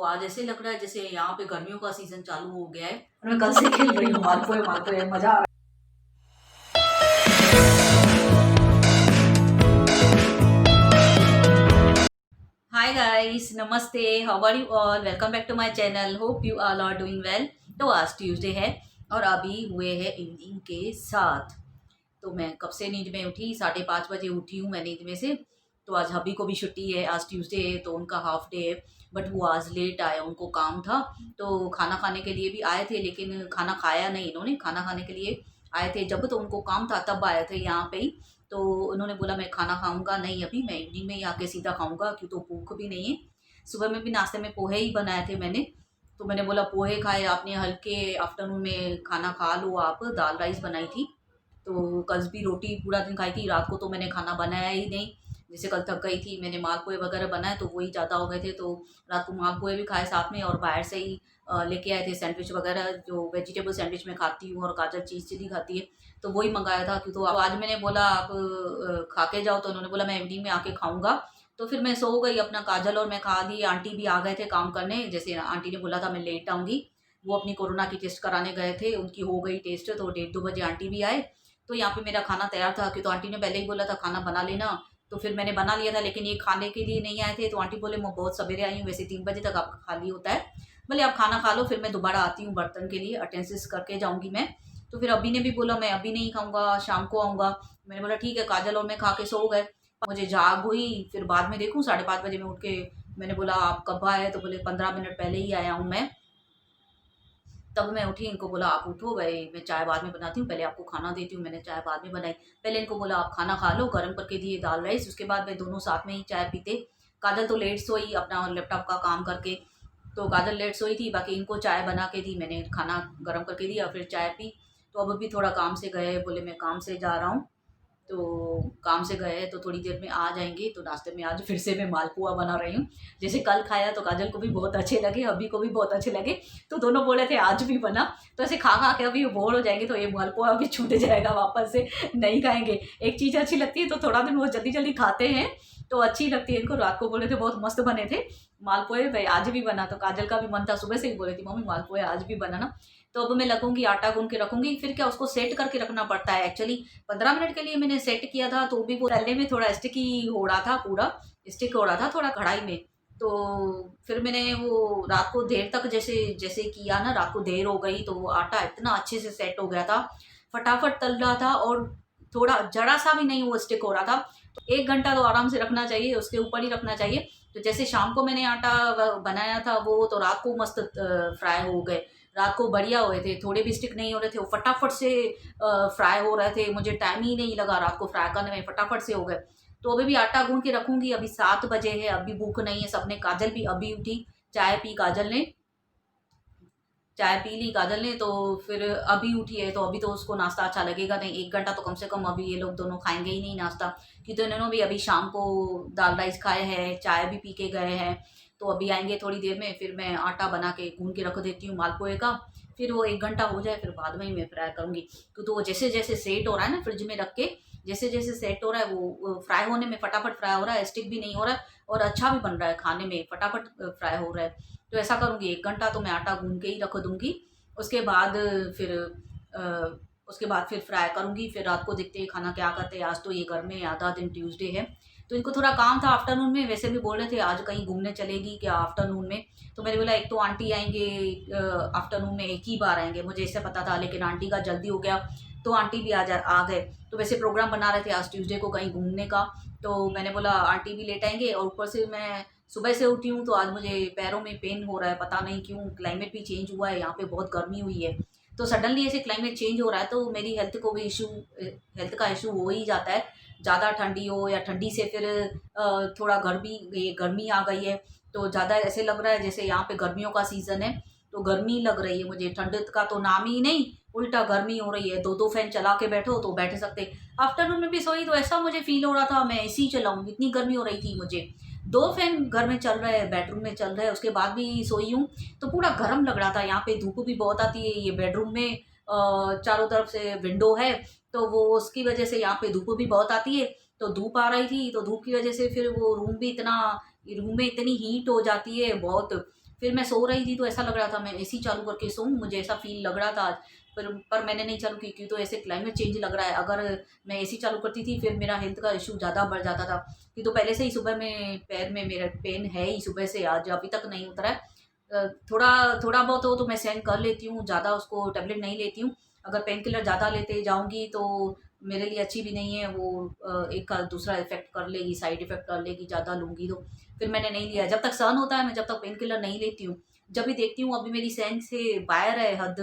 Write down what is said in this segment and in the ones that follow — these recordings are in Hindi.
आज ऐसे लग रहा है जैसे यहाँ पे गर्मियों का सीजन चालू हो गया है और मैं कल से खेल रही हूँ मालपुए मालपुए, मजा आ रहा है। हाय गाइस, नमस्ते, how are you all, welcome back to my channel, hope you all are doing well. तो आज ट्यूसडे है और अभी हुए हैं इवनिंग के 7। तो मैं कब से नींद में उठी, 5:30 बजे उठी हूँ मैं नींद में से। तो आज हबी को भी छुट्टी है, आज ट्यूसडे है तो उनका हाफ डे है। बट वो आज लेट आए, उनको काम था। तो खाना खाने के लिए भी आए थे लेकिन खाना खाया नहीं इन्होंने। खाना खाने के लिए आए थे जब, तो उनको काम था तब आए थे यहाँ पे ही। तो उन्होंने बोला मैं खाना खाऊंगा नहीं, अभी मैं इवनिंग में ही आके सीधा खाऊंगा, क्यों तो भूख भी नहीं है। सुबह में भी नाश्ते में पोहे ही बनाए थे मैंने। तो मैंने बोला पोहे खाए आपने, हल्के आफ्टरनून में खाना खा लो आप। दाल राइस बनाई थी, तो कल भी रोटी पूरा दिन खाई थी। रात को तो मैंने खाना बनाया ही नहीं, जैसे कल थक गई थी, मैंने मालपुए वगैरह बनाए तो वही ज़्यादा हो गए थे। तो रात को मालपुए भी खाए साथ में, और बाहर से ही लेके आए थे सैंडविच वगैरह, जो वेजिटेबल सैंडविच मैं खाती हूँ और काजल चीज़ चिली खाती है, तो वही मंगाया था। क्यों तो आज मैंने बोला आप खा के जाओ, तो उन्होंने बोला मैं इवनिंग में आके खाऊंगा। तो फिर मैं सो गई, अपना काजल और मैं खा ली। आंटी भी आ गए थे काम करने, जैसे आंटी ने बोला था मैं लेट आऊँगी। वो अपनी कोरोना की टेस्ट कराने गए थे, उनकी हो गई टेस्ट, तो 1:30-2 बजे आंटी भी आए। तो यहाँ पे मेरा खाना तैयार था, कि तो आंटी ने पहले ही बोला था खाना बना लेना। तो फिर मैंने बना लिया था, लेकिन ये खाने के लिए नहीं आए थे। तो आंटी बोले मैं बहुत सवेरे आई हूँ, वैसे 3 बजे तक आपका खाली होता है, बोले आप खाना खा लो, फिर मैं दोबारा आती हूँ बर्तन के लिए, अटेंडेंस करके जाऊँगी मैं। तो फिर अभी ने भी बोला मैं अभी नहीं खाऊंगा, शाम को आऊँगा। मैंने बोला ठीक है। काजल और मैं खा के सो गए। मुझे जाग हुई, फिर बाद में देखूँ 5:30 बजे में उठ के मैंने बोला आप कब आए, तो बोले 15 मिनट पहले ही आया हूँ मैं। तब मैं उठी, इनको बोला आप उठो भाई, मैं चाय बाद में बनाती हूँ, पहले आपको खाना देती हूँ। मैंने चाय बाद में बनाई। पहले इनको बोला आप खाना खा लो, गर्म करके दिए दाल राइस, उसके बाद मैं दोनों साथ में ही चाय पीते। काजल तो लेट सोई अपना लैपटॉप का काम करके, तो काजल लेट सोई थी, बाकी इनको चाय बना के दी मैंने, खाना गर्म करके दिया, फिर चाय पी। तो अब भी थोड़ा काम से गए, बोले मैं काम से जा रहा हूँ, तो काम से गए हैं तो थोड़ी देर में आ जाएंगे। तो नाश्ते में आज फिर से मैं मालपुआ बना रही हूँ। जैसे कल खाया तो काजल को भी बहुत अच्छे लगे, अभी को भी बहुत अच्छे लगे, तो दोनों बोले थे आज भी बना। तो ऐसे खा खा के अभी बोर हो जाएंगे, तो ये मालपुआ अभी छूट जाएगा, वापस से नहीं खाएंगे। एक चीज़ अच्छी लगती है तो थोड़ा दिन वो जल्दी जल्दी खाते हैं, तो अच्छी लगती है इनको। रात को बोले थे बहुत मस्त बने थे मालपुए, भाई आज भी बना। तो काजल का भी मन था, सुबह से ही बोले थी मम्मी मालपुए आज भी बनाना। तो अब मैं लगूंगी, आटा गूंद के रखूंगी। फिर क्या, उसको सेट करके रखना पड़ता है एक्चुअली। 15 मिनट के लिए मैंने सेट किया था, तो भी वो तलने में थोड़ा स्टिकी हो रहा था, पूरा स्टिक हो रहा था थोड़ा कढ़ाई में। तो फिर मैंने वो रात को देर तक जैसे जैसे किया ना, रात को देर हो गई तो वो आटा इतना अच्छे से सेट हो गया था, फटाफट तल रहा था, और थोड़ा जरा सा भी नहीं वो स्टिक हो रहा था। तो 1 घंटा तो आराम से रखना चाहिए, उसके ऊपर ही रखना चाहिए। तो जैसे शाम को मैंने आटा बनाया था वो, तो रात को मस्त फ्राई हो गए, रात को बढ़िया हुए थे, थोड़े भी स्टिक नहीं हो रहे थे, वो फटाफट से फ्राई हो रहे थे। मुझे टाइम ही नहीं लगा रात को फ्राई करने में, फटाफट से हो गए। तो अभी भी आटा गूंद के रखूंगी। अभी 7 बजे है, अभी भूख नहीं है सबने। काजल भी अभी उठी, चाय पी काजल ने, चाय पी ली काजल ने, तो फिर अभी उठी है, तो अभी तो उसको नाश्ता अच्छा लगेगा नहीं। 1 घंटा तो कम से कम अभी ये लोग दोनों खाएंगे ही नहीं नाश्ता, क्योंकि तो इन्होंने भी अभी शाम को दाल राइस खाए हैं, चाय भी पी के गए हैं। तो अभी आएंगे थोड़ी देर में, फिर मैं आटा बना के गूंद के रख देती हूँ मालपुए का। फिर वो 1 घंटा हो जाए, फिर बाद में ही मैं फ्राई करूँगी, क्योंकि तो वो जैसे जैसे सेट हो रहा है ना फ्रिज में रख के, जैसे जैसे सेट हो रहा है वो फ्राई होने में फटाफट फ्राई हो रहा है, स्टिक भी नहीं हो रहा है, और अच्छा भी बन रहा है खाने में, फटाफट फ्राई हो रहा है। तो ऐसा करूँगी, 1 घंटा तो मैं आटा गूंद के ही रख दूँगी। उसके बाद फिर अ, उसके बाद फिर फ्राई करूँगी। फिर रात को देखते हैं खाना क्या करते हैं। आज तो ये घर में आधा दिन ट्यूसडे है, तो इनको थोड़ा काम था आफ्टरनून में। वैसे भी बोल रहे थे आज कहीं घूमने चलेगी क्या आफ्टरनून में, तो मैंने बोला एक तो आंटी आएंगे आफ्टरनून में, एक ही बार आएंगे, मुझे इससे पता था, लेकिन आंटी का जल्दी हो गया तो आंटी भी आ गए। तो वैसे प्रोग्राम बना रहे थे आज ट्यूसडे को कहीं घूमने का, तो मैंने बोला आंटी भी लेट आएंगे। और ऊपर से मैं सुबह से उठी हूँ तो आज मुझे पैरों में पेन हो रहा है, पता नहीं क्यों। क्लाइमेट भी चेंज हुआ है, यहाँ पे बहुत गर्मी हुई है, तो सडनली ऐसे क्लाइमेट चेंज हो रहा है, तो मेरी हेल्थ को भी हेल्थ का इशू हो ही जाता है। ज़्यादा ठंडी हो या ठंडी से फिर थोड़ा गर्मी, ये गर्मी आ गई है, तो ज़्यादा ऐसे लग रहा है जैसे यहाँ पे गर्मियों का सीज़न है, तो गर्मी लग रही है मुझे। ठंड का तो नाम ही नहीं, उल्टा गर्मी हो रही है। दो दो फैन चला के बैठो तो बैठ सकते। आफ्टरनून में भी सोई तो ऐसा मुझे फील हो रहा था मैं एसी चलाऊं, इतनी गर्मी हो रही थी मुझे। 2 फैन घर में चल रहे हैं, बेडरूम में चल रहे हैं, उसके बाद भी सोई हूँ, तो पूरा गर्म लग रहा था। यहाँ पे धूप भी बहुत आती है, ये बेडरूम में चारों तरफ से विंडो है, तो वो उसकी वजह से यहाँ पे धूप भी बहुत आती है। तो धूप आ रही थी, तो धूप की वजह से फिर वो रूम में इतनी हीट हो जाती है बहुत। फिर मैं सो रही थी तो ऐसा लग रहा था मैं एसी चालू करके सोऊं, मुझे ऐसा फील लग रहा था आज। पर मैंने नहीं चालू की क्योंकि तो ऐसे क्लाइमेट चेंज लग रहा है। अगर मैं एसी चालू करती थी फिर मेरा हेल्थ का इशू ज़्यादा बढ़ जाता था। कि तो पहले से ही सुबह में पैर में मेरा पेन है ही सुबह से, आज अभी तक नहीं उतरा है। थोड़ा थोड़ा बहुत हो तो मैं सहन कर लेती हूँ, ज़्यादा उसको टैबलेट नहीं लेती हूँ। अगर पेन किलर ज़्यादा लेते जाऊँगी तो मेरे लिए अच्छी भी नहीं है वो। एक का दूसरा इफ़ेक्ट कर लेगी, साइड इफ़ेक्ट कर लेगी ज़्यादा लूँगी तो। फिर मैंने नहीं लिया, जब तक सहन होता है मैं जब तक पेन किलर नहीं लेती हूँ। जब भी देखती हूँ अभी मेरी सहन से बाहर है हद,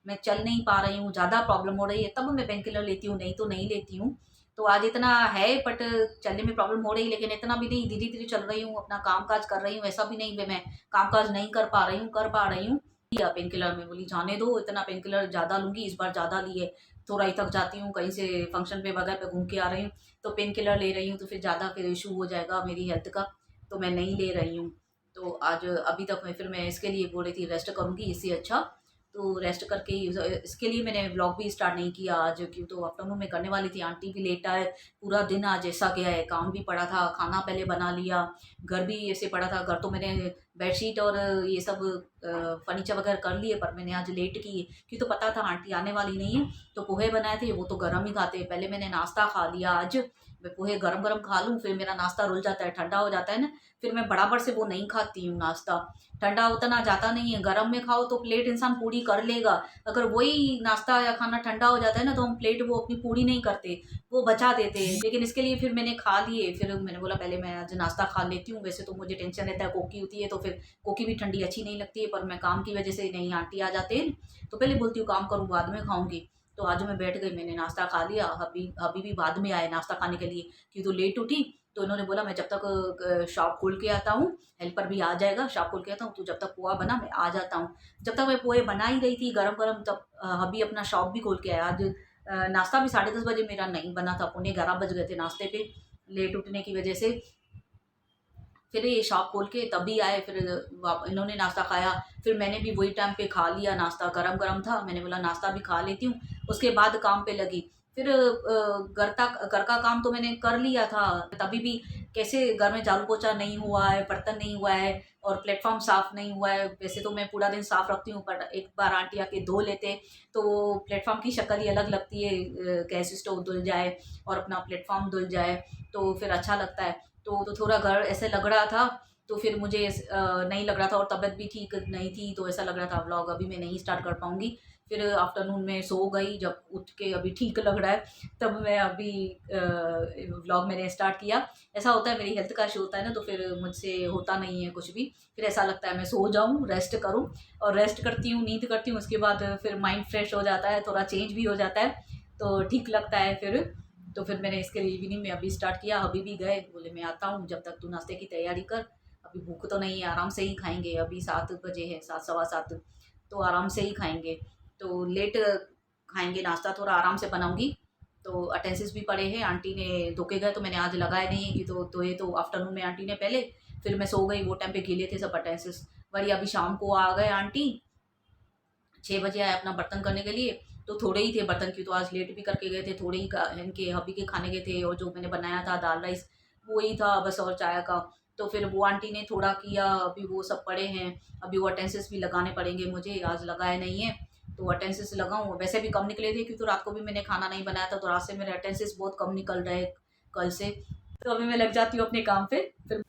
मैं चल नहीं पा रही हूँ, ज़्यादा प्रॉब्लम हो रही है, तब मैं पेन किलर लेती हूँ, नहीं तो नहीं लेती हूँ। तो आज इतना है बट चलने में प्रॉब्लम हो रही, लेकिन इतना भी नहीं, धीरे-धीरे चल रही हूँ, अपना काम-काज कर रही हूँ। ऐसा भी नहीं कि मैं काम-काज नहीं कर पा रही हूँ, कर पा रही हूँ। लिया पेन किलर, मैं बोली जाने दो, इतना पेन किलर ज़्यादा लूँगी, इस बार ज़्यादा लिए। थोड़ा ही थक जाती हूँ, कहीं से फंक्शन पे वगैरह पे घूम के आ रही हूँ, तो पेन किलर ले रही हूँ, तो फिर ज़्यादा फिर इश्यू हो जाएगा मेरी हेल्थ का, तो मैं नहीं ले रही हूँ। तो आज अभी तक मैं इसके लिए बोल रही थी रेस्ट करूँगी इससे अच्छा, तो रेस्ट करके ही इसके लिए मैंने व्लॉग भी स्टार्ट नहीं किया आज, क्यों तो आफ्टरनून में करने वाली थी। आंटी भी लेट आए, पूरा दिन आज ऐसा गया है, काम भी पड़ा था, खाना पहले बना लिया, घर भी ऐसे पड़ा था। घर तो मैंने बेडशीट और ये सब फर्नीचर वगैरह कर लिए, पर मैंने आज लेट की क्यों तो पता था आंटी आने वाली नहीं है। तो पोहे बनाए थे, वो तो गर्म ही खाते हैं, पहले मैंने नाश्ता खा लिया आज। मैं पोहे गरम गरम खा लूँ फिर मेरा नाश्ता रुल जाता है, ठंडा हो जाता है ना, फिर मैं बराबर से वो नहीं खाती हूँ नाश्ता। ठंडा उतना जाता नहीं है, गरम में खाओ तो प्लेट इंसान पूरी कर लेगा। अगर वही नाश्ता या खाना ठंडा हो जाता है ना तो हम प्लेट वो अपनी पूरी नहीं करते, वो बचा देते हैं। लेकिन इसके लिए फिर मैंने खा लिए, फिर मैंने बोला पहले मैं आज नाश्ता खा लेती हूँ। वैसे तो मुझे टेंशन रहता है, कोकी होती है तो फिर कोकी भी ठंडी अच्छी नहीं लगती है, पर मैं काम की वजह से, नहीं आंटी आ जाते हैं तो पहले बोलती हूँ काम करूँ बाद में खाऊंगी। तो आज मैं बैठ गई, मैंने नाश्ता खा लिया। अभी अभी भी बाद में आए नाश्ता खाने के लिए, क्यों तो लेट उठी। तो इन्होंने बोला मैं जब तक शॉप खोल के आता हूँ, हेल्पर भी आ जाएगा, शॉप खोल के आता हूँ, तो जब तक पोहा बना मैं आ जाता हूँ। जब तक मैं पोहे बना ही रही थी गरम गरम, तब अभी अपना शॉप भी खोल के आया। आज नाश्ता भी 10:30 बजे मेरा नहीं बना था, पौने 11 बज गए थे नाश्ते पे, लेट उठने की वजह से। फिर ये शॉप खोल के तभी आए, फिर इन्होंने नाश्ता खाया, फिर मैंने भी वही टाइम पे खा लिया नाश्ता, गरम गरम था, मैंने बोला नाश्ता भी खा लेती हूँ, उसके बाद काम पे लगी। फिर घर का काम तो मैंने कर लिया था, तभी भी कैसे घर में झाड़ू पोछा नहीं हुआ है, बर्तन नहीं हुआ है और प्लेटफॉर्म साफ नहीं हुआ है। वैसे तो मैं पूरा दिन साफ रखती हूँ, पर एक बार आंटी आके धो लेते तो प्लेटफॉर्म की शक्ल ही अलग लगती है। गैस स्टोव धुल जाए और अपना प्लेटफॉर्म धुल जाए तो फिर अच्छा लगता है। तो थोड़ा घर ऐसे लग रहा था, तो फिर मुझे नहीं लग रहा था और तबीयत भी ठीक नहीं थी, तो ऐसा लग रहा था व्लॉग अभी मैं नहीं स्टार्ट कर पाऊँगी। फिर आफ्टरनून में सो गई, जब उठ के अभी ठीक लग रहा है तब मैं अभी व्लॉग मैंने स्टार्ट किया। ऐसा होता है, मेरी हेल्थ का इशू होता है ना, तो फिर मुझसे होता नहीं है कुछ भी। फिर ऐसा लगता है मैं सो जाऊँ, रेस्ट करूँ, और रेस्ट करती हूँ, नींद करती हूँ, उसके बाद फिर माइंड फ्रेश हो जाता है, थोड़ा चेंज भी हो जाता है, तो ठीक लगता है फिर। तो फिर मैंने इसके लिए इवनिंग में अभी स्टार्ट किया। अभी भी गए, बोले मैं आता हूँ, जब तक तू नाश्ते की तैयारी कर, अभी भूख तो नहीं है, आराम से ही खाएंगे। अभी 7 बजे है, 7 सवा 7, तो आराम से ही खाएंगे। तो लेट खाएंगे नाश्ता, थोड़ा आराम से बनाऊंगी। तो अटेंसेस भी पड़े हैं, आंटी ने धो के गए तो मैंने आज लगाया नहीं है कि तो ये तो आफ्टरनून में आंटी ने पहले, फिर मैं सो गई, वो टाइम पे गीले थे सब अटेंसेस। वही अभी शाम को आ गए आंटी, 6 बजे आए अपना बर्तन करने के लिए। तो थोड़े ही थे बर्तन, की तो आज लेट भी करके गए थे, थोड़े ही इनके हबी के खाने के थे, और जो मैंने बनाया था दाल राइस वही था बस, और चाय का। तो फिर वो आंटी ने थोड़ा किया, अभी वो सब पड़े हैं। अभी वो अटेंसेस भी लगाने पड़ेंगे मुझे, आज लगाए नहीं है तो अटेंसेस लगाऊँ। वैसे भी कम निकले थे क्योंकि तो रात को भी मैंने खाना नहीं बनाया था, तो रात से मेरे अटेंसेस बहुत कम निकल रहे कल से। तो अभी मैं लग जाती हूँ अपने काम पे फिर।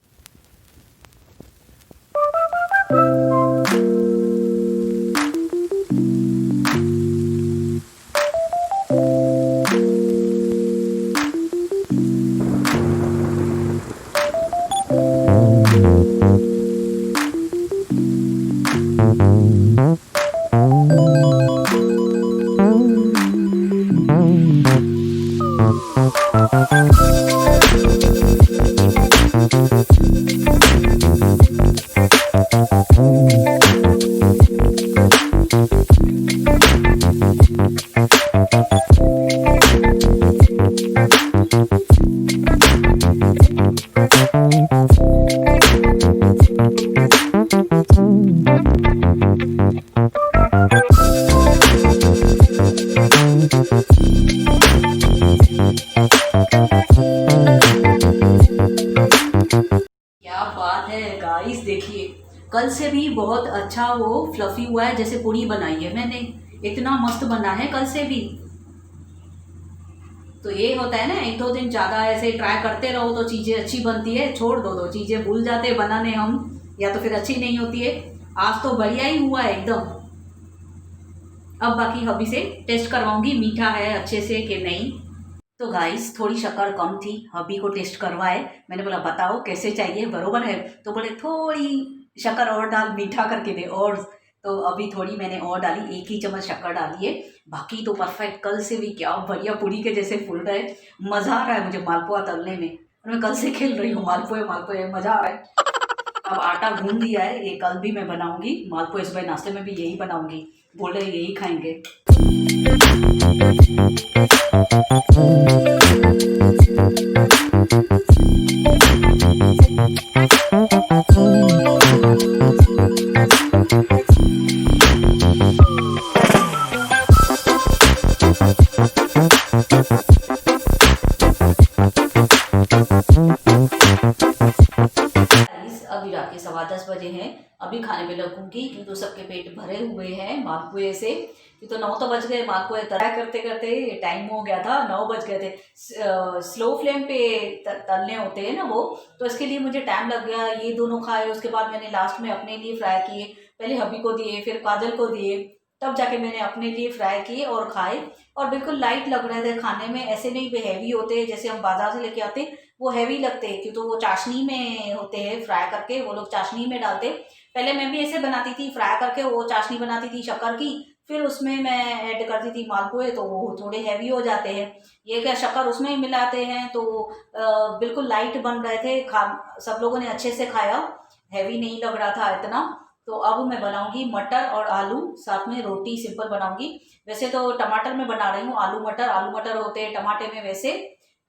क्या बात है गाइस, देखिए कल से भी बहुत अच्छा वो फ्लफी हुआ है, जैसे पूड़ी बनाई है मैंने, इतना मस्त बना है कल से भी। तो ये होता है ना, एक दो दिन ज़्यादा ऐसे ट्राई करते रहो तो चीज़ें अच्छी बनती है, छोड़ दो तो चीज़ें भूल जाते हैं बनाने हम, या तो फिर अच्छी नहीं होती है। आज तो बढ़िया ही हुआ है एकदम। अब बाकी हबी से टेस्ट करवाऊंगी मीठा है अच्छे से कि नहीं। तो गाइस थोड़ी शक्कर कम थी, हबी को टेस्ट करवाए, मैंने बोला बताओ कैसे चाहिए, बरोबर है? तो बोले थोड़ी शक्कर और डाल, मीठा करके दे और। तो अभी थोड़ी मैंने और डाली, 1 ही चम्मच शक्कर डाली है। बाकी तो परफेक्ट, कल से भी क्या बढ़िया पूरी के जैसे फूल रहे। मज़ा आ रहा है मुझे मालपुआ तलने में, और मैं कल से खेल रही हूँ मालपुए मालपुए, मज़ा आ रहा है। अब आटा गूंद दिया है, ये कल भी मैं बनाऊंगी मालपुए, सुबह नाश्ते में भी यही बनाऊंगी, बोल रहे यही खाएंगे। अभी रात के 10:15 बजे हैं, अभी खाने में लगूंगी क्योंकि तो सबके पेट भरे हुए हैं मालपुए से। तो 9 तो बज गए, मालपुए तैयार करते करते टाइम हो गया था, 9 बज गए थे। स्लो फ्लेम पे तलने होते हैं ना वो, तो इसके लिए मुझे टाइम लग गया। ये दोनों खाए, उसके बाद मैंने लास्ट में अपने लिए फ्राई किए, पहले हबी को दिए फिर काजल को दिए, तब जाके मैंने अपने लिए फ्राई किए और खाए। और बिल्कुल लाइट लग रहे थे खाने में, ऐसे नहीं भी हैवी होते जैसे हम बाजार से लेके आते, वो हैवी लगते हैं क्योंकि तो वो चाशनी में होते हैं फ्राई करके, वो लोग चाशनी में डालते। पहले मैं भी ऐसे बनाती थी, फ्राई करके वो चाशनी बनाती थी शक्कर की, फिर उसमें मैं ऐड करती थी मालपुए, तो वो थोड़े हैवी हो जाते हैं। ये क्या शक्कर उसमें ही मिलाते हैं, तो बिल्कुल लाइट बन रहे थे, सब लोगों ने अच्छे से खाया, हैवी नहीं लग रहा था इतना। तो अब मैं बनाऊंगी मटर और आलू, साथ में रोटी सिंपल बनाऊंगी। वैसे तो टमाटर में बना रही हूँ, आलू मटर होते हैं टमाटे में वैसे,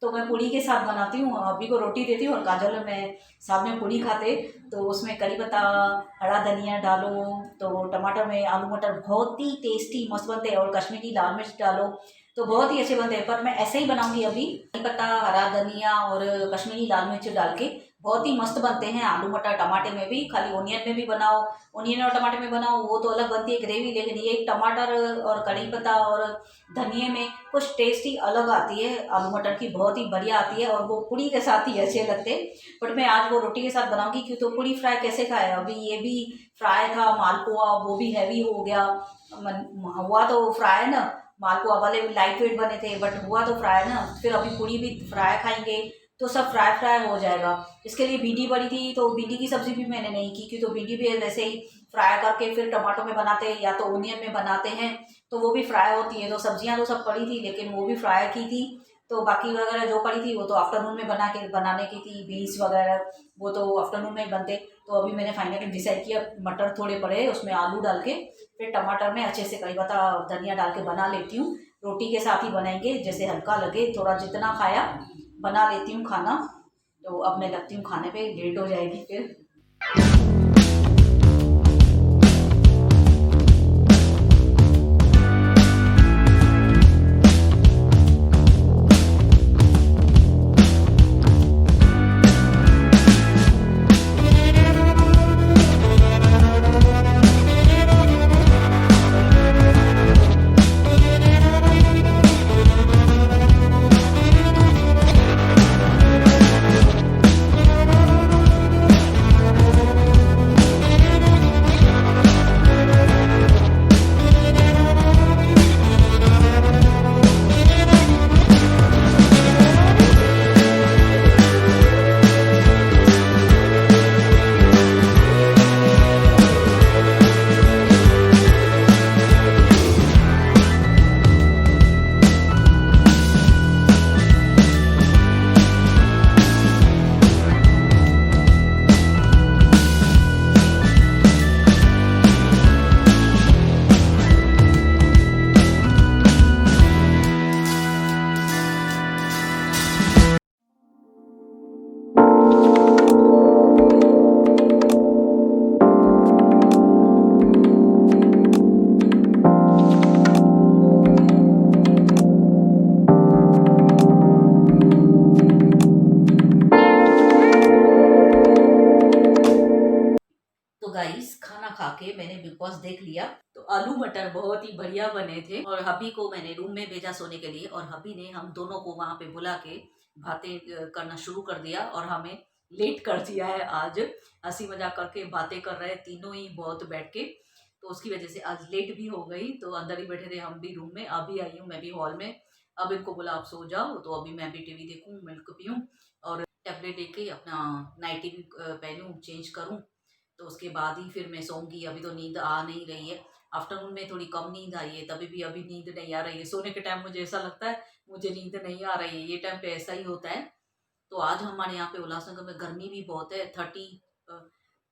तो मैं पूड़ी के साथ बनाती हूँ, अभी को रोटी देती हूँ और काजल में साथ में पूड़ी खाते। तो उसमें करी पत्ता, हरा धनिया डालो, तो टमाटर में आलू मटर बहुत ही टेस्टी मस्त बनते हैं, और कश्मीरी लाल मिर्च डालो तो बहुत ही अच्छे बनते हैं। पर मैं ऐसे ही बनाऊंगी अभी, करी पत्ता, हरा धनिया और कश्मीरी लाल मिर्च डाल के बहुत ही मस्त बनते हैं आलू मटर टमाटे में भी। खाली ओनियन में भी बनाओ, ओनियन और टमाटर में बनाओ वो तो अलग बनती है ग्रेवी, लेकिन ये टमाटर और कड़ी पत्ता और धनिए में कुछ टेस्ट ही अलग आती है, आलू मटर की बहुत ही बढ़िया आती है, और वो पूड़ी के साथ ही अच्छे लगते हैं। बट मैं आज वो रोटी के साथ बनाऊंगी क्यों, तो पूड़ी फ्राई कैसे खाए, अभी ये भी फ्राई था मालपुआ, वो भी हैवी हो गया। हुआ तो फ्राई ना, मालपुआ वाले लाइट वेट बने थे बट हुआ तो फ्राई ना, फिर अभी पूड़ी भी फ्राई खाएंगे तो सब फ्राई फ्राई हो जाएगा। इसके लिए भिंडी पड़ी थी, तो भिंडी की सब्ज़ी भी मैंने नहीं की क्योंकि तो भिंडी भी वैसे ही फ्राई करके फिर टमाटो में बनाते हैं या तो ओनियन में बनाते हैं, तो वो भी फ्राई होती है। तो सब्जियां तो सब पड़ी थी लेकिन वो भी फ्राई की थी, तो बाकी वगैरह जो पड़ी थी वो तो आफ्टरनून में बनाने की थी, बीन्स वगैरह वो तो आफ्टरनून में ही बनते। तो अभी मैंने फाइनली डिसाइड किया, मटर थोड़े पड़े उसमें आलू डाल के फिर टमाटर में अच्छे से कड़ी पत्ता धनिया डाल के बना लेती हूँ। रोटी के साथ ही बनाएंगे, जैसे हल्का लगे, थोड़ा जितना खाया बना लेती हूँ खाना। तो अब मैं लगती हूँ खाने पे, लेट हो जाएगी फिर। के मैंने बिग बॉस देख लिया। तो आलू मटर बहुत ही बढ़िया बने थे और हबी को मैंने रूम में भेजा सोने के लिए और हबी ने हम दोनों को वहाँ पे बुला के बातें करना शुरू कर दिया और हमें लेट कर दिया है। आज हंसी मजाक करके बातें कर रहे हैं तीनों ही बहुत बैठ के, तो उसकी वजह से आज लेट भी हो गई। तो अंदर ही बैठे थे हम भी रूम में, अभी आई हूँ मैं भी हॉल में। अब इनको बोला आप सो जाओ, तो अभी मैं भी टीवी देखूँ, मिल्क पीऊँ और टैबलेट लेके अपना नाइटी भी पहनूँ, चेंज करूँ। तो उसके बाद ही फिर मैं सोऊंगी। अभी तो नींद आ नहीं रही है, आफ्टरनून में थोड़ी कम नींद आई है, तभी भी अभी नींद नहीं आ रही है। सोने के टाइम मुझे ऐसा लगता है मुझे नींद नहीं आ रही है, ये टाइम पे ऐसा ही होता है। तो आज हमारे यहाँ पे उल्लासनगर में गर्मी भी बहुत है, 30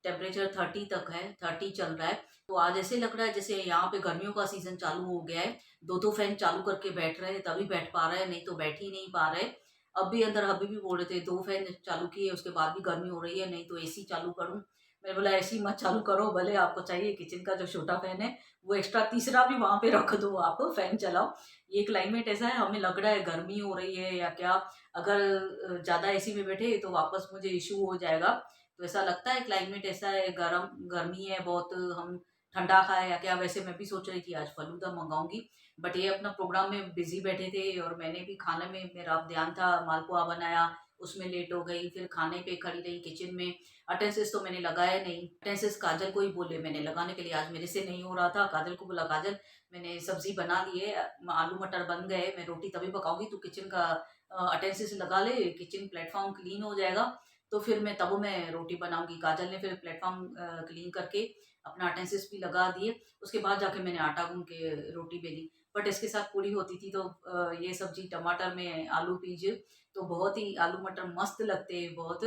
टेम्परेचर 30 तक है, 30 चल रहा है। तो आज ऐसे लग रहा है जैसे यहाँ पे गर्मियों का सीजन चालू हो गया है। दो दो फैन चालू करके बैठ रहे हैं तभी बैठ पा रहे हैं, नहीं तो बैठ ही नहीं पा रहे। अब भी अंदर अभी भी बोल रहे थे दो फैन चालू किए उसके बाद भी गर्मी हो रही है, नहीं तो एसी चालू करूँ। मैंने बोला ऐसी मत चालू करो, भले आपको चाहिए किचन का जो छोटा फैन है वो एक्स्ट्रा तीसरा भी वहां पे रख दो, आप फैन चलाओ। ये क्लाइमेट ऐसा है, हमें लग रहा है गर्मी हो रही है या क्या। अगर ज़्यादा एसी में बैठे तो वापस मुझे इशू हो जाएगा। तो ऐसा लगता है क्लाइमेट ऐसा है, गर्मी है बहुत, हम ठंडा खाए या क्या। वैसे मैं भी सोच रही थी आज फलूदा मंगाऊंगी, बट ये अपना प्रोग्राम में बिजी बैठे थे और मैंने भी खाने में मेरा ध्यान था, मालपुआ बनाया उसमें लेट हो गई, फिर खाने पे खड़ी रही किचन में। अटेंसेस तो मैंने लगाया नहीं, अटेंसेस काजल को ही बोले मैंने लगाने के लिए, आज मेरे से नहीं हो रहा था। काजल को बोला काजल मैंने सब्जी बना ली है, आलू मटर बन गए, मैं रोटी तभी पकाऊंगी, तू किचन का अटेंसेस लगा ले, किचन प्लेटफॉर्म क्लीन हो जाएगा तो फिर मैं रोटी बनाऊंगी। काजल ने फिर प्लेटफॉर्म क्लीन करके अपना अटेंसेस भी लगा दिए, उसके बाद जाके मैंने आटा गूंद के रोटी बेली। बट इसके साथ पूरी होती थी तो ये सब्जी टमाटर में आलू पीज, तो बहुत ही आलू मटर मस्त लगते हैं बहुत।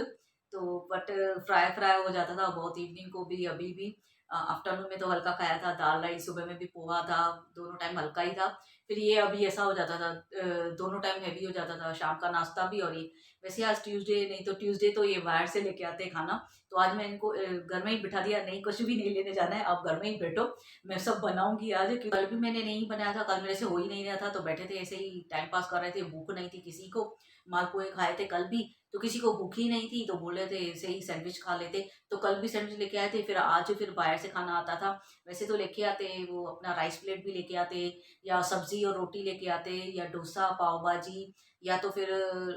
तो बट फ्राई फ्राई हो जाता था बहुत, इवनिंग को भी अभी भी। आफ्टरनून में तो हल्का खाया था, दाल राइस, सुबह में भी पोहा था, दोनों टाइम हल्का ही था। फिर ये अभी ऐसा हो जाता था, दोनों टाइम हैवी हो जाता था, शाम का नाश्ता भी और ये। वैसे आज ट्यूसडे, नहीं तो ट्यूसडे तो ये बाहर से लेके आते हैं खाना। तो आज मैं इनको घर में ही बिठा दिया, नहीं कुछ भी नहीं लेने जाना है, आप घर में ही बैठो, मैं सब बनाऊंगी आज। क्योंकि कल भी मैंने नहीं बनाया था, कल मेरे से हो ही नहीं रहा था, तो बैठे थे ऐसे ही टाइम पास कर रहे थे, भूख नहीं थी किसी को। मालपुए खाए थे कल भी, तो किसी को भूख ही नहीं थी तो बोले थे ऐसे ही सैंडविच खा लेते। तो कल भी सैंडविच लेके आए थे, फिर आज फिर बाहर से खाना आता था। वैसे तो लेके आते वो अपना राइस प्लेट भी लेके आते, या सब्जी और रोटी लेके आते, या डोसा पाव भाजी, या तो फिर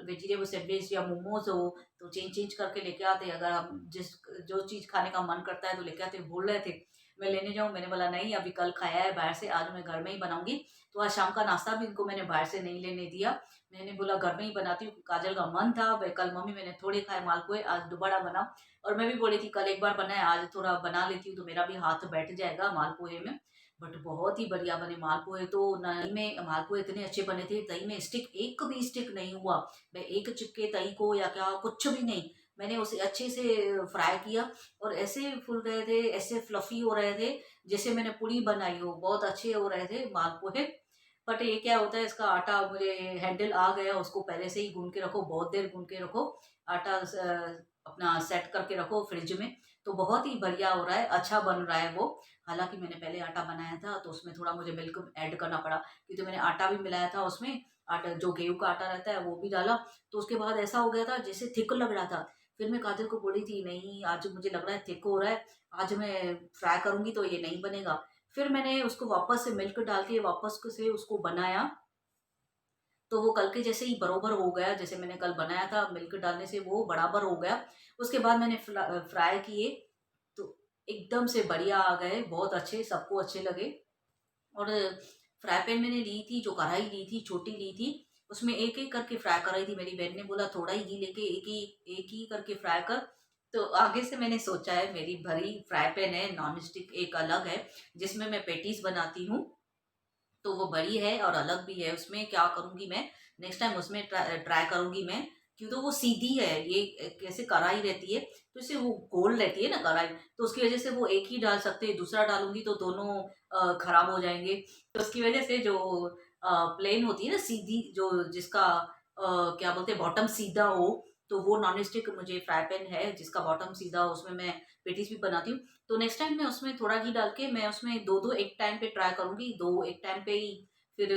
वेजिटेबल सैंडविच या मोमोज हो, तो चेंज चेंज करके लेके आते। अगर हम जो चीज़ खाने का मन करता है तो लेके आते। बोल रहे थे मैं लेने जाऊँ, मैंने बोला नहीं, अभी कल खाया है बाहर से, आज मैं घर में ही बनाऊंगी। तो आज शाम का नाश्ता भी इनको मैंने बाहर से नहीं लेने दिया, मैंने बोला घर में ही बनाती हूँ। काजल का मन था भाई, कल मम्मी मैंने थोड़े खाए मालपुए, आज दोबारा बना। और मैं भी बोली थी कल एक बार बनाए, आज थोड़ा बना लेती हूँ तो मेरा भी हाथ बैठ जाएगा मालपुए में। बट बहुत ही बढ़िया बने मालपुए। तो दही में मालपुए इतने अच्छे बने थे, दही में स्टिक एक भी स्टिक नहीं हुआ। मैं एक चिपके दही को या क्या कुछ भी नहीं, मैंने उसे अच्छे से फ्राई किया और ऐसे फूल रहे थे, ऐसे फ्लफी हो रहे थे जैसे मैंने पूरी बनाई हो, बहुत अच्छे हो रहे थे मालपुए। बट ये क्या होता है, इसका आटा मुझे हैंडल आ गया, उसको पहले से ही गूंद के रखो, बहुत देर गूंद के रखो, आटा अपना सेट करके रखो फ्रिज में। तो बहुत ही बढ़िया हो रहा है, अच्छा बन रहा है वो। हालांकि मैंने पहले आटा बनाया था तो उसमें थोड़ा मुझे मिल्क ऐड करना पड़ा, क्योंकि मैंने आटा भी मिलाया था उसमें, आटा जो गेहूं का आटा रहता है वो भी डाला। तो उसके बाद ऐसा हो गया था जैसे थिक लग रहा था। फिर मैं काजल को बोली थी नहीं आज मुझे लग रहा है थिक हो रहा है, आज मैं फ्राई करूंगी तो ये नहीं बनेगा। फिर मैंने उसको वापस से मिल्क डाल के वापस से उसको बनाया, तो वो कल के जैसे ही बरोबर हो गया, जैसे मैंने कल बनाया था, मिल्क डालने से वो बराबर हो गया। उसके बाद मैंने फ्राई किए तो एकदम से बढ़िया आ गए, बहुत अच्छे, सबको अच्छे लगे। और फ्राई पैन मैंने ली थी, जो कढ़ाई ली थी छोटी ली थी, उसमें एक एक करके फ्राई कर रही थी। मेरी बहन ने बोला थोड़ा ही घी लेके एक ही करके फ्राई कर। तो आगे से मैंने सोचा है मेरी भरी फ्राई पैन है, नॉन स्टिक एक अलग है जिसमें मैं पेटीज बनाती हूँ, तो वो बड़ी है और अलग भी है। उसमें क्या करूंगी मैं, नेक्स्ट टाइम उसमें ट्राई करूंगी मैं, क्यों तो वो सीधी है, ये कैसे कढ़ाई रहती है तो इससे वो गोल रहती है ना कढ़ाई, तो उसकी वजह से वो एक ही डाल सकते हैं, दूसरा डालूंगी तो दोनों खराब हो जाएंगे। तो उसकी वजह से जो प्लेन होती है ना सीधी, जो जिसका क्या बोलते हैं बॉटम सीधा हो, तो वो नॉन स्टिक मुझे फ्राई पैन है जिसका बॉटम सीधा हो, उसमें मैं पेटीज भी बनाती हूँ। तो नेक्स्ट टाइम मैं उसमें थोड़ा घी डाल के मैं उसमें दो दो एक टाइम पे ट्राई करूंगी, दो एक टाइम पे ही। फिर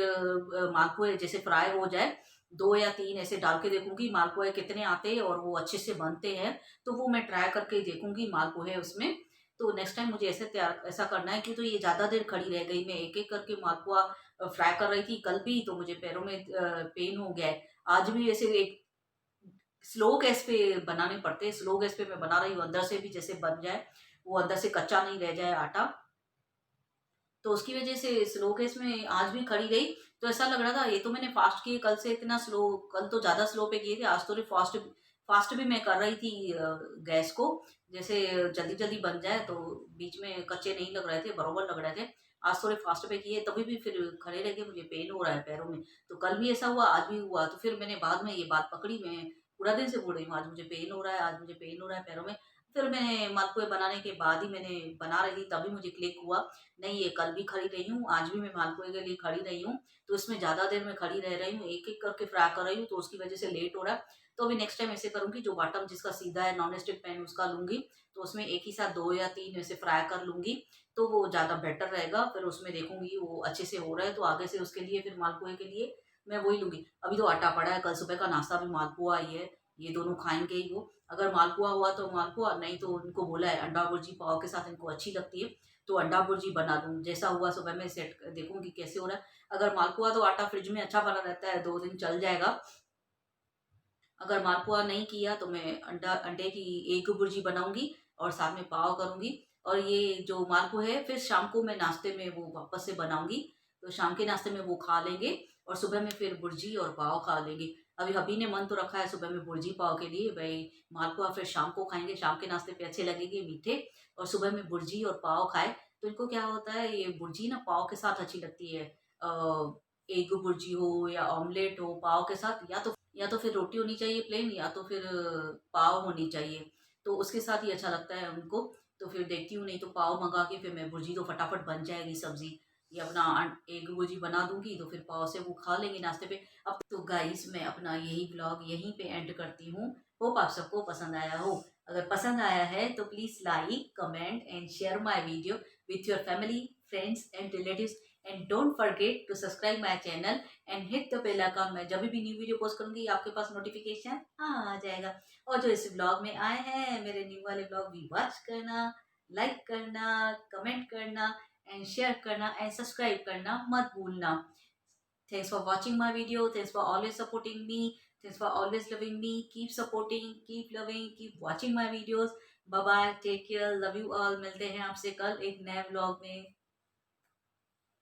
मालपुए जैसे फ्राई हो जाए, दो या तीन ऐसे डाल के देखूंगी मालपुए कितने आते हैं और वो अच्छे से बनते हैं, तो वो मैं ट्राई करके देखूंगी मालपुए उसमें। तो नेक्स्ट टाइम मुझे ऐसा करना है कि तो ये ज़्यादा देर खड़ी रह गई, मैं एक-एक करके मालपुआ फ्राई कर रही थी कल भी, तो मुझे पैरों में पेन हो गया है। आज भी ऐसे एक स्लो गैस पे बनाने पड़ते हैं, स्लो गैस पे मैं बना रही हूँ, अंदर से भी जैसे बन जाए, वो अंदर से कच्चा नहीं रह जाए आटा। तो उसकी वजह से स्लो गैस में आज भी खड़ी रही, तो ऐसा लग रहा था ये तो मैंने फास्ट किए, कल से इतना स्लो, कल तो ज़्यादा स्लो पे किए थे, आज थोड़ी फास्ट फास्ट भी मैं कर रही थी गैस को, जैसे जल्दी-जल्दी बन जाए, तो बीच में कच्चे नहीं लग रहे थे, बरोबर लग रहे थे। आज थोड़े फास्ट पे किए, तभी भी फिर खड़े रह के मुझे पेन हो रहा है पैरों में। तो कल भी ऐसा हुआ, आज भी हुआ, तो फिर मैंने बाद में ये बात पकड़ी, मैं पूरा दिन से बोल रही हूँ, आज मुझे पेन हो रहा है, आज मुझे पेन हो रहा है पैरों में। फिर मैंने मालपुए बनाने के बाद ही मैंने बना रही थी, तभी मुझे क्लिक हुआ, नहीं ये कल भी खड़ी रही हूँ, आज भी मैं मालपुए के लिए खड़ी रही हूँ, तो इसमें ज़्यादा देर मैं खड़ी रह रही हूँ, एक-एक करके फ्राई कर रही हूँ, तो उसकी वजह से लेट हो रहा है। तो अभी नेक्स्ट टाइम ऐसे करूँगी, जो बॉटम जिसका सीधा है नॉन स्टिक पैन उसका लूँगी, तो उसमें एक ही साथ 2 या 3 ऐसे फ्राई कर लूँगी, तो वो ज़्यादा बेटर रहेगा। फिर उसमें देखूँगी वो अच्छे से हो रहा है, तो आगे से उसके लिए फिर मालपुए के लिए मैं वही लूँगी। अभी तो आटा पड़ा है, कल सुबह का नाश्ता भी मालपुआ ही है, ये दोनों खाएँगे ही वो। अगर मालपुआ हुआ तो मालपुआ, नहीं तो उनको बोला है अंडा भुर्जी पाव के साथ इनको अच्छी लगती है, तो अंडा भुर्जी बना दूँ। जैसा हुआ सुबह मैं सेट देखूँगी कैसे हो रहा है। अगर मालपुआ तो आटा फ्रिज में अच्छा बना रहता है, 2 दिन चल जाएगा। अगर मालपुआ नहीं किया तो मैं अंडे की एग भुर्जी बनाऊँगी और साथ में पाव करूँगी, और ये जो मालपुआ है फिर शाम को मैं नाश्ते में वो वापस से बनाऊँगी। तो शाम के नाश्ते में वो खा लेंगे और सुबह में फिर भुर्जी और पाव खा लेंगे। अभी हबी ने मन तो रखा है सुबह में भुर्जी पाव के लिए, भई मालपुआ फिर शाम को खाएँगे, शाम के नाश्ते पे अच्छे लगेंगे मीठे, और सुबह में भुर्जी और पाव खाएँ। तो इनको क्या होता है, ये भुर्जी ना पाव के साथ अच्छी लगती है। एग भुर्जी हो या ऑमलेट हो पाव के साथ, या तो फिर रोटी होनी चाहिए प्लेन, या तो फिर पाव होनी चाहिए, तो उसके साथ ही अच्छा लगता है उनको। तो फिर देखती हूँ, नहीं तो पाव मंगा के फिर मैं भुर्जी तो फटाफट बन जाएगी सब्जी, ये अपना एग भुर्जी बना दूंगी, तो फिर पाव से वो खा लेंगे नाश्ते पे। अब तो गाइस मैं अपना यही ब्लॉग यहीं पे एंड करती हूँ। होप आप सबको पसंद आया हो। अगर पसंद आया है तो please like comment and share my video with your family friends and relatives, and don't forget to subscribe my channel and hit the bell icon. मैं जब भी न्यू वीडियो पोस्ट करूंगी आपके पास नोटिफिकेशन आ जाएगा। और जो इस ब्लॉग में आए हैं मेरे न्यू वाले ब्लॉग भी वॉच करना, लाइक करना, कमेंट करना एंड शेयर करना एंड सब्सक्राइब करना मत भूलना। Thanks for watching my video, thanks for always supporting me, thanks for always loving me, keep supporting, keep loving, keep watching my videos. Bye bye, take care, love you all. मिलते हैं आपसे कल एक नए ब्लॉग में।